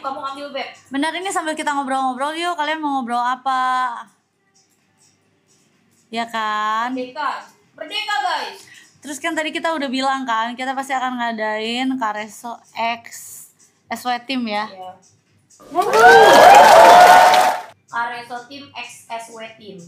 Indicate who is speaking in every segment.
Speaker 1: kamu ambil Beb.
Speaker 2: Benar, ini sambil kita ngobrol-ngobrol yuk. Kalian mau ngobrol apa? Ya kan?
Speaker 1: Merdeka guys.
Speaker 2: Terus kan tadi kita udah bilang kan, kita pasti akan ngadain Kareso X SW Team ya.
Speaker 1: Iya. Kareso Team X SW Team.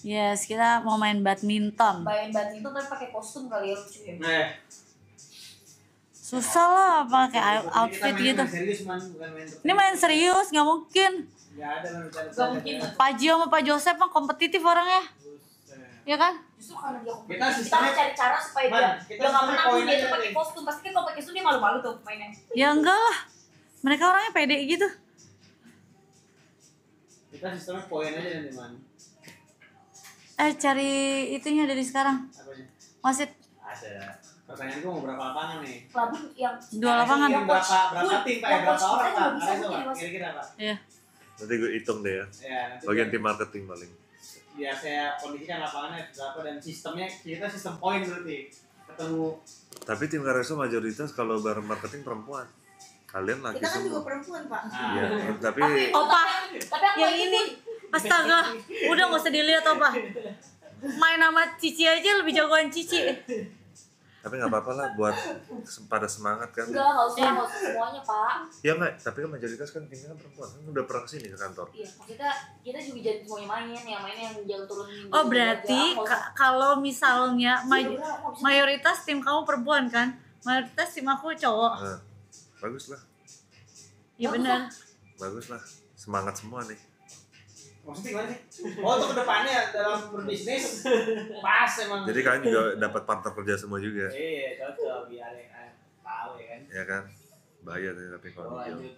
Speaker 2: Yes, kita mau main badminton.
Speaker 1: Main badminton tapi pakai kostum kali ya lucu ya.
Speaker 2: Susah lah pakai outfit gitu. Ini main serius, nggak mungkin.
Speaker 1: Gak mungkin.
Speaker 2: Pak Gio sama Pak Joseph mah kompetitif orangnya. Ya kan?
Speaker 1: Justru karena dia kompetitif, kita harus cari cara supaya dia nggak menang tuh dia tuh pakai kostum. Pasti kan kalau pakai kostum dia malu-malu tuh mainnya.
Speaker 2: Ya enggak lah. Mereka orangnya pede gitu.
Speaker 3: Kita sistemnya poin aja nanti man.
Speaker 2: Cari itunya dari sekarang.
Speaker 3: Apanya?
Speaker 2: Wasit.
Speaker 3: Ada. Pertanyaan gue mau berapa lapangan nih?
Speaker 1: Labu yang
Speaker 2: 2 lapangan.
Speaker 3: Yang berapa tim Pak? Berapa orang Pak?
Speaker 1: Bisa,
Speaker 3: Pak? Kira-kira Pak?
Speaker 2: Iya.
Speaker 4: Nanti gue hitung deh ya.
Speaker 3: Ya, nanti
Speaker 4: Bagian tim marketing paling.
Speaker 3: Ya saya kondisikan lapangannya berapa dan sistemnya kita sistem poin berarti ketemu.
Speaker 4: Tapi tim Kareso mayoritas kalau bareng marketing perempuan. Kalian laki
Speaker 5: Kita kan
Speaker 4: semua.
Speaker 5: juga perempuan, Pak.
Speaker 4: Iya, tapi
Speaker 2: Opa,
Speaker 1: tapi aku
Speaker 2: yang ini. Astaga, udah gak usah dilihat Opa. Main sama Cici aja lebih jagoan Cici.
Speaker 4: tapi nggak apa-apa lah buat pada semangat kan.
Speaker 1: enggak usah semuanya Pak.
Speaker 4: Ya nggak, tapi kan mayoritas kan timnya kan perempuan. Kan udah pernah kesini ke kantor.
Speaker 1: Iya, maksudnya kita juga jadi semuanya main yang jangan turun.
Speaker 2: Oh berarti kalau misalnya mayoritas tim kamu perempuan kan? Mayoritas tim aku cowok.
Speaker 4: Nah, bagus lah,
Speaker 2: Iya benar.
Speaker 4: bagus lah. Semangat semua nih.
Speaker 3: Maksudnya gimana sih? Oh untuk kedepannya dalam berbisnis pas emang.
Speaker 4: Jadi kalian juga dapat partner kerja semua juga.
Speaker 3: Iya cocok biar tahu ya kan.
Speaker 4: Ya kan? Bahaya tapi kalau
Speaker 3: Oh,
Speaker 4: hijau.
Speaker 3: lanjut.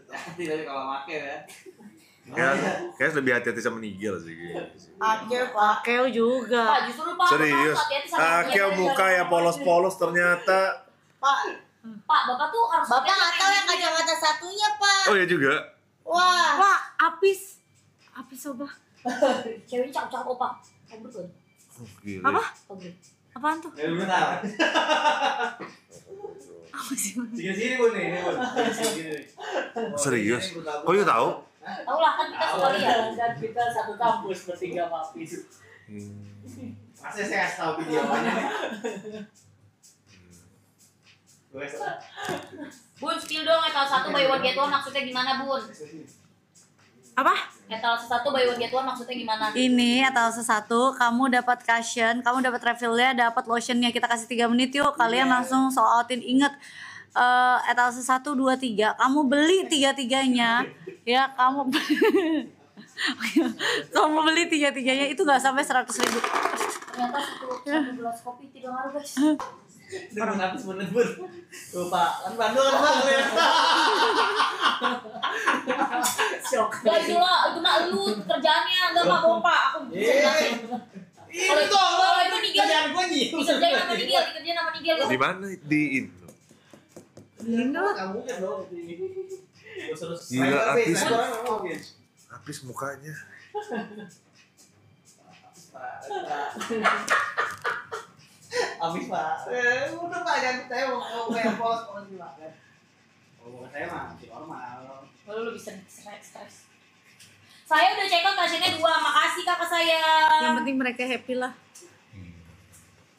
Speaker 3: Tapi kalau make ya.
Speaker 4: Kayak lebih hati-hati sama nigel sih.
Speaker 5: Akhir, Pak.
Speaker 2: Keo juga.
Speaker 1: Pak justru Pak.
Speaker 4: Serius? Keo muka ya polos-polos ternyata.
Speaker 5: Pak,
Speaker 1: Pak, Bapak tuh harus
Speaker 5: Bapak nggak tahu yang kacamata satunya, Pak.
Speaker 4: Oh ya juga.
Speaker 5: Wah.
Speaker 2: Wah, Apis coba.
Speaker 1: Ceweknya cakep-cakep Pak. Oh betul.
Speaker 4: Gila.
Speaker 2: Apa?
Speaker 1: Oke.
Speaker 2: Apaan tuh?
Speaker 3: Ya bentar.
Speaker 2: Apa sih?
Speaker 3: Sini Bun nih, ini Bun. Sini.
Speaker 4: Serius? Kok you tahu?
Speaker 1: Tahu lah kan kita sekalian.
Speaker 6: Dan kita satu kampus bertiga Papis.
Speaker 3: Masa saya kasih tahu videonya nih.
Speaker 1: Bun, spill dong etal 1 buy one get one maksudnya gimana Bun?
Speaker 2: Apa?
Speaker 1: Etal 1 buy one get one maksudnya gimana?
Speaker 2: Ini atau sesuatu, kamu dapat cushion, kamu dapat refillnya, dapat lotionnya. Kita kasih 3 menit yuk. Kalian langsung sold outin. Ingat, etalase 1, 2, 3. Kamu beli 3-3-nya, ya kamu kamu beli 3-3-nya itu nggak sampai 100.000.
Speaker 1: Ternyata satu gelas kopi tidak ngaruh guys.
Speaker 3: Orang habis menit Bun. Tuh Pak, kan Bandung kan Pak.
Speaker 1: Gak gila, itu mah lu kerjaannya enggak mah bohong Pak. Aku bisa jelasin. Kalau itu Nigel,
Speaker 3: Kerjaan gue nyium.
Speaker 1: dikerjain sama Nigel, gitu.
Speaker 4: Di mana? Di Indo.
Speaker 3: Indo kamu kan dong.
Speaker 4: Gila, habis mukanya.
Speaker 3: Habis Pak. Udah Pak jangan saya mau kayak pos silakan. Oh, saya mah masih normal.
Speaker 1: Lalu lu bisa stres. Saya udah check out pasiennya 2, makasih kakak saya.
Speaker 2: Yang penting mereka happy lah.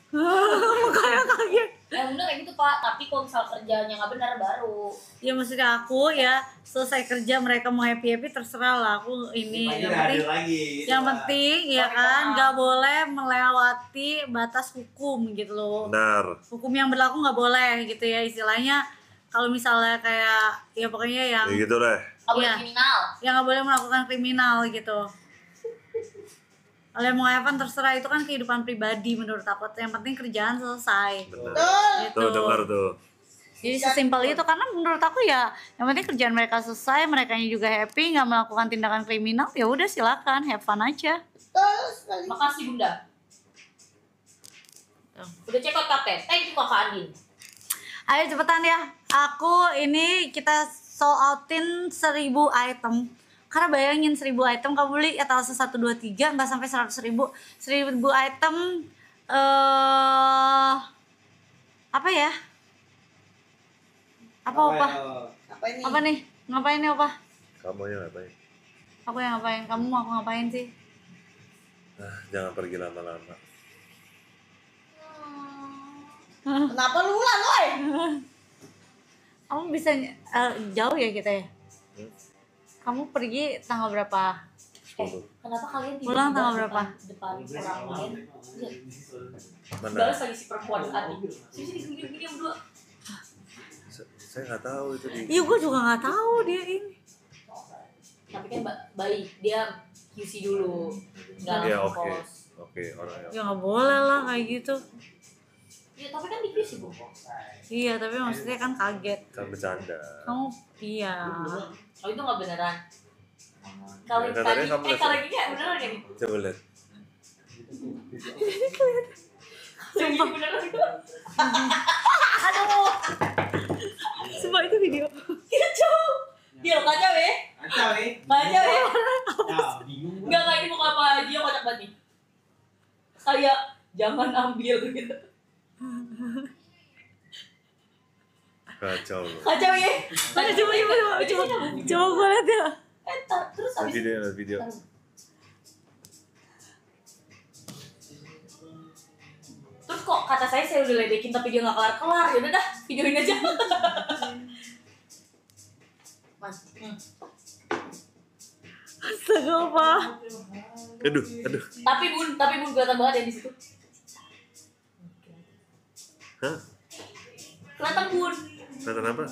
Speaker 2: Makanya kaget.
Speaker 1: Bener kayak gitu Pak, tapi kalau misal kerjanya nggak benar baru.
Speaker 2: Ya maksudnya aku ya selesai kerja mereka mau happy terserah lah aku ini.
Speaker 3: Yang
Speaker 2: Yang penting,
Speaker 3: lagi.
Speaker 2: yang penting ya kan nggak boleh melewati batas hukum gitu loh.
Speaker 4: Benar.
Speaker 2: Hukum yang berlaku nggak boleh gitu ya istilahnya. Kalau misalnya kayak ya pokoknya yang
Speaker 4: Ya gitu deh.
Speaker 1: Nggak boleh
Speaker 2: Iya.
Speaker 1: kriminal.
Speaker 2: yang nggak boleh melakukan kriminal gitu. Kalau yang mau Evan terserah itu kan kehidupan pribadi menurut aku. Yang penting kerjaan selesai.
Speaker 4: Benar.
Speaker 2: Gitu.
Speaker 4: Tuh dengar tuh.
Speaker 2: Jadi sesimpel itu karena menurut aku ya yang penting kerjaan mereka selesai, mereka juga happy, nggak melakukan tindakan kriminal, ya udah silakan have fun aja.
Speaker 1: Makasih Bunda. Udah check out kapten. Thank you Kakak Andin.
Speaker 2: Ayo cepetan ya. Aku ini kita sold outin 1000 item. Karena bayangin 1000 item kamu beli etalase 1, 2, 3 nggak sampai 100.000. 1000 item apa ya? Apa opa?
Speaker 5: Apa ini?
Speaker 2: Apa nih? Ngapain nih opa?
Speaker 4: Kamu yang ngapain?
Speaker 2: Aku yang ngapain? Kamu mau aku ngapain sih?
Speaker 4: Jangan pergi lama-lama.
Speaker 5: Kenapa lu ulan, woi?
Speaker 2: Kamu bisa jauh ya kita ya?
Speaker 4: Hmm?
Speaker 2: Kamu pergi tanggal berapa?
Speaker 4: 10.
Speaker 1: Kenapa kalian tiba-tiba
Speaker 2: Pulang tanggal berapa?
Speaker 1: depan orang lain? Lihat,
Speaker 4: Mana?
Speaker 1: balas lagi si perempuan tadi. Sini gini berdua.
Speaker 4: Saya nggak tahu itu di.
Speaker 2: Iya, gue juga nggak tahu dia ini.
Speaker 1: Tapi kan baik, dia QC dulu. Nggak
Speaker 4: Ya
Speaker 1: langsung
Speaker 4: oke.
Speaker 1: post.
Speaker 4: Oke, orang
Speaker 2: Ya nggak boleh lah kayak gitu.
Speaker 1: Ya tapi kan di QC bu.
Speaker 2: Iya, tapi maksudnya kan kaget.
Speaker 4: kan bercanda.
Speaker 2: Kamu iya.
Speaker 1: Oh itu nggak beneran. Kalau
Speaker 4: Ya,
Speaker 1: yang
Speaker 4: katanya
Speaker 1: tadi,
Speaker 4: kamu
Speaker 1: kalau gini ya beneran ya nih.
Speaker 4: Coba lihat.
Speaker 2: Sumpah.
Speaker 1: Beneran.
Speaker 2: Aduh. Sumpah itu video.
Speaker 1: Kacau. Dia lo kacau ya.
Speaker 3: Kacau nih.
Speaker 1: Kacau ya.
Speaker 3: Ya, bingung gua.
Speaker 1: Enggak ini muka apa dia kocak banget nih. Kayak jangan ambil gitu.
Speaker 4: Kacau loh.
Speaker 1: Kacau ya.
Speaker 2: Coba gue lihat ya.
Speaker 1: Terus
Speaker 4: Lihat
Speaker 1: habis
Speaker 4: video, lihat video.
Speaker 1: terus kok kata saya udah ledekin tapi dia nggak kelar. Ya udah dah, videoin aja. Mas.
Speaker 2: Astaga apa?
Speaker 4: Aduh.
Speaker 1: Tapi bun kelihatan banget ya di situ.
Speaker 4: Hah?
Speaker 1: Kelihatan bun.
Speaker 4: Kelihatan apa?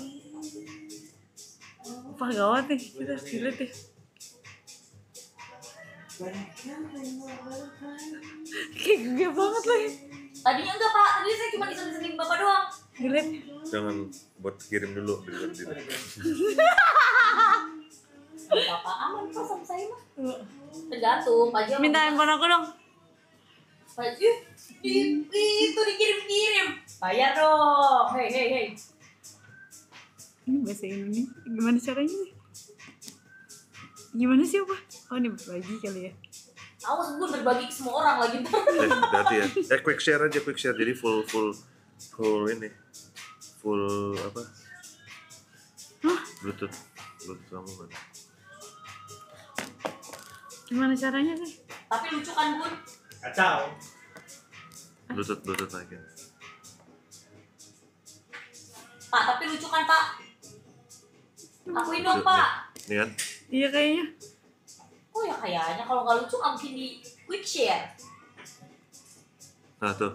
Speaker 2: Apa gawat nih? Kita harus dilihat deh. Kayak gede banget lagi.
Speaker 1: Tadinya enggak pak, tadi saya cuma iseng-isengin bapak doang.
Speaker 2: Dilihat.
Speaker 4: Jangan buat kirim dulu dilihat.
Speaker 1: Bapak aman kok sama saya mah. Tergantung, Pak Jam.
Speaker 2: Minta handphone aku dong.
Speaker 1: Pak Jam, itu dikirim-kirim. Bayar dong. Hei.
Speaker 2: Ini bahasa Indonesia. Gimana caranya nih? Gimana sih apa? Oh ini berbagi kali ya.
Speaker 1: Awas bun berbagi ke semua orang lagi ntar.
Speaker 4: Berarti ya. Quick share aja, quick share. Jadi full ini. Full apa? Bluetooth kamu kan.
Speaker 2: Gimana caranya sih?
Speaker 1: Tapi lucu kan bun?
Speaker 3: Kacau.
Speaker 4: Bluetooth lagi.
Speaker 1: Pak, tapi lucu kan pak? Akuin dong pak.
Speaker 4: Nih kan?
Speaker 2: Iya kayaknya.
Speaker 1: Oh ya kayaknya kalau nggak lucu nggak mungkin di quick share.
Speaker 4: Nah tuh.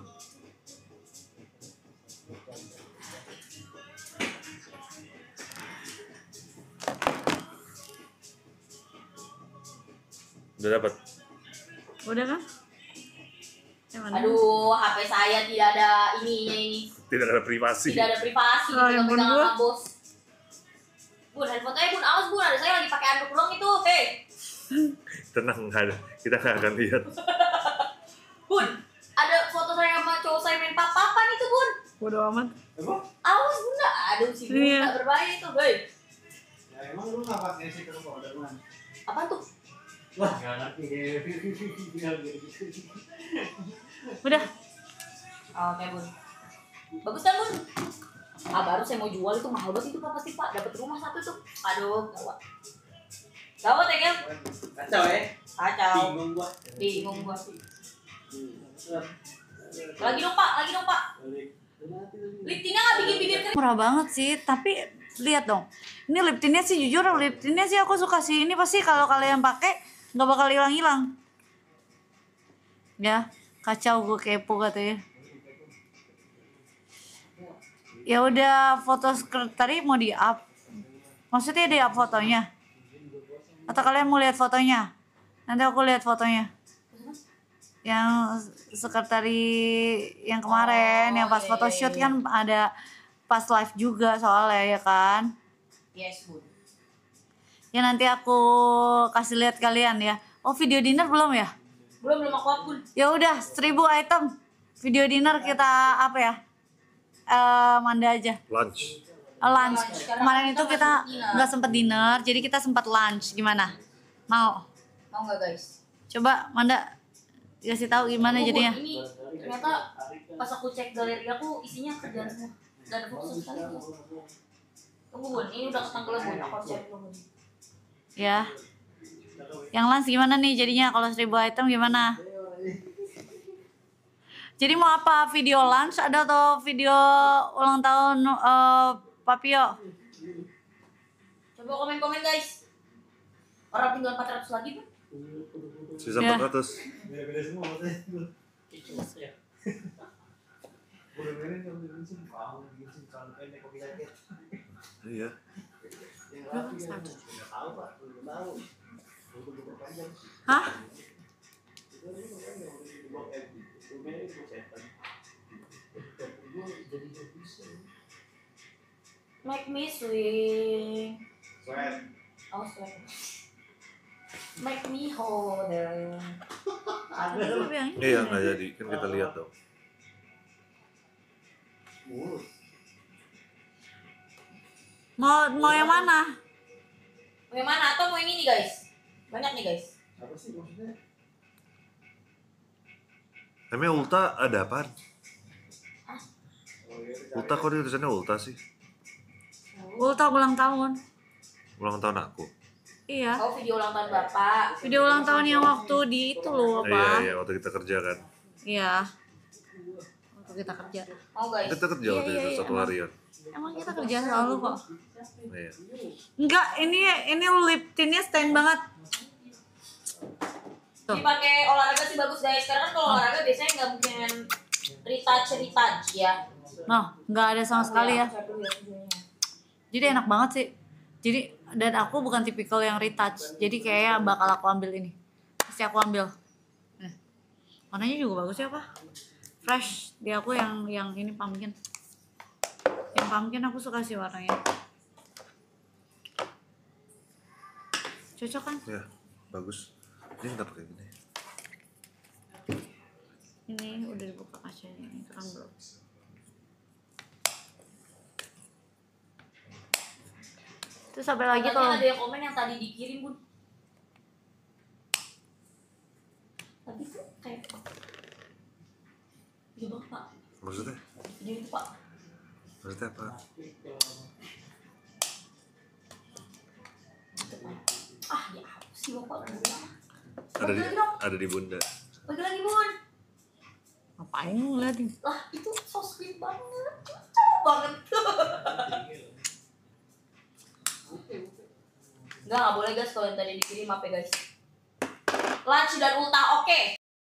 Speaker 4: Udah dapat.
Speaker 2: Udah kan? Yang mana?
Speaker 1: Aduh, HP saya tidak ada ininya ini.
Speaker 4: Tidak ada privasi.
Speaker 1: Tidak ada privasi.
Speaker 2: Oh,
Speaker 1: Tidak
Speaker 2: handphone
Speaker 1: pegangan
Speaker 2: gua.
Speaker 1: sama bos. Bun, handphone saya bun, awas bun, ada saya lagi pakai anduk ulang itu. Hei,
Speaker 4: Tenang, nggak ada. Kita nggak akan lihat.
Speaker 1: bun, ada foto saya sama cowok saya main papan itu bun.
Speaker 2: Bodo amat.
Speaker 3: Apa?
Speaker 1: Awas bunda, aduh si bun
Speaker 2: Iya.
Speaker 1: nggak berbahaya itu, hei.
Speaker 3: Ya emang lu nggak pakai stiker folder man?
Speaker 1: Apa tuh?
Speaker 3: Wah, nggak ngerti deh.
Speaker 2: Udah.
Speaker 1: Oke bun. Bagus kan bun? Ah baru saya mau jual itu mahal banget itu pak pasti pak, dapat rumah satu tuh. Aduh, gawat. Gawat ya Gel?
Speaker 3: Kacau ya?
Speaker 1: Kacau.
Speaker 3: Bingung gua.
Speaker 1: Bingung gua. Lagi dong pak. Lip tintnya nggak bikin bibir kering.
Speaker 2: Murah banget sih, tapi lihat dong. Ini lip tintnya sih jujur, lip tintnya sih aku suka sih. Ini pasti kalau kalian pakai nggak bakal hilang-hilang. Ya, kacau gue kepo katanya. Ya udah, foto sekretari mau di-up. Maksudnya di-up fotonya? Atau kalian mau lihat fotonya? Nanti aku lihat fotonya. Yang sekretari yang kemarin, yang pas
Speaker 1: iya,
Speaker 2: photoshoot
Speaker 1: iya.
Speaker 2: kan ada pas live juga soalnya ya kan.
Speaker 1: Yes bun.
Speaker 2: Ya nanti aku kasih lihat kalian ya. Oh video dinner belum ya?
Speaker 1: Belum aku up bun.
Speaker 2: Ya udah 1000 item video dinner kita apa ya? Manda aja.
Speaker 4: Lunch.
Speaker 2: Lunch.
Speaker 1: Karena
Speaker 2: Kemarin
Speaker 1: kita
Speaker 2: itu kita
Speaker 1: nggak dinner.
Speaker 2: nggak sempet dinner, jadi kita sempat lunch. Gimana? Mau?
Speaker 1: Mau nggak guys?
Speaker 2: Coba Manda kasih tahu gimana
Speaker 1: Oh, Bun,
Speaker 2: jadinya.
Speaker 1: ini ternyata pas aku cek galeri aku isinya kerjaan semua. Gak ada foto sama sekali. Tunggu Bun, ini udah ketangkelan Bun, aku harus cari dulu Bun.
Speaker 2: Ya. Yang Lans gimana nih jadinya kalau 1000 item gimana? Jadi mau apa? Video lunch ada atau video ulang tahun Papio?
Speaker 1: Coba komen-komen guys. Orang tinggal 400 lagi Bun.
Speaker 4: Sisa
Speaker 2: Ya.
Speaker 4: 400.
Speaker 3: Beda-beda semua maksudnya.
Speaker 6: Ya.
Speaker 3: Beda-beda yang langsung bangun gitu kalau pendek kopi jaket.
Speaker 4: Iya.
Speaker 3: Yang rapi kan. Enggak tahu, Pak. Belum tahu. Butuh panjang.
Speaker 2: Hah?
Speaker 1: Make me swing.
Speaker 3: Sweat.
Speaker 1: Oh, swing. Make me harder.
Speaker 2: Itu yang ini.
Speaker 4: Iya nggak jadi, kan kita lihat dong.
Speaker 3: Mulus.
Speaker 2: Mau yang mana?
Speaker 1: Mau yang mana atau mau yang ini guys? Banyak nih guys.
Speaker 3: Apa sih maksudnya?
Speaker 4: Emang ulta ada apaan?
Speaker 3: Oh, iya,
Speaker 4: Ulta kok dia tulisannya ulta sih?
Speaker 2: Ulta ulang tahun.
Speaker 4: Ulang tahun aku.
Speaker 2: Iya.
Speaker 1: Oh, video ulang tahun Bapak.
Speaker 2: Video ulang tahun yang waktu di itu loh
Speaker 4: Iya,
Speaker 2: apa?
Speaker 4: iya, waktu kita kerja kan.
Speaker 2: Iya. Waktu kita kerja.
Speaker 1: Mau guys.
Speaker 4: Kita kerja
Speaker 2: Iya,
Speaker 4: waktu
Speaker 2: iya,
Speaker 4: itu
Speaker 2: iya,
Speaker 4: satu
Speaker 2: emang.
Speaker 4: harian.
Speaker 2: Emang kita kerja selalu kok.
Speaker 4: Iya.
Speaker 2: Enggak, ini lip tintnya stand banget. Tuh.
Speaker 1: Dipakai olahraga sih bagus guys. Karena kan kalau olahraga biasanya nggak mungkin retouch ya.
Speaker 2: Nah, enggak ada sama sekali ya.
Speaker 1: Aku dulu ya videonya.
Speaker 2: Jadi enak banget sih. Jadi dan aku bukan tipikal yang retouch. Jadi kayaknya bakal aku ambil ini. Pasti aku ambil. Warnanya juga bagus ya, Pak. Fresh. Di aku yang ini pumpkin. Yang pumpkin aku suka sih warnanya. Cocok kan?
Speaker 4: Ya, bagus. Ini kita pakai gini.
Speaker 2: Ini udah dibuka kacanya, ini terang belum? Terus sampai lagi
Speaker 1: Katanya
Speaker 2: kalau
Speaker 1: ada yang komen yang tadi dikirim Bun. Tapi tuh kayak iya banget Pak.
Speaker 4: Maksudnya?
Speaker 1: Video itu Pak.
Speaker 4: Maksudnya apa?
Speaker 1: Ah ya apa sih Bapak.
Speaker 4: Ada di bunda.
Speaker 1: Bagi lagi Bun.
Speaker 2: ngapain lu ngeliatin?
Speaker 1: Lah itu so sweet banget. Cocok banget. Enggak boleh guys kalau yang tadi dikirim apa guys. Lunch dan ulta oke.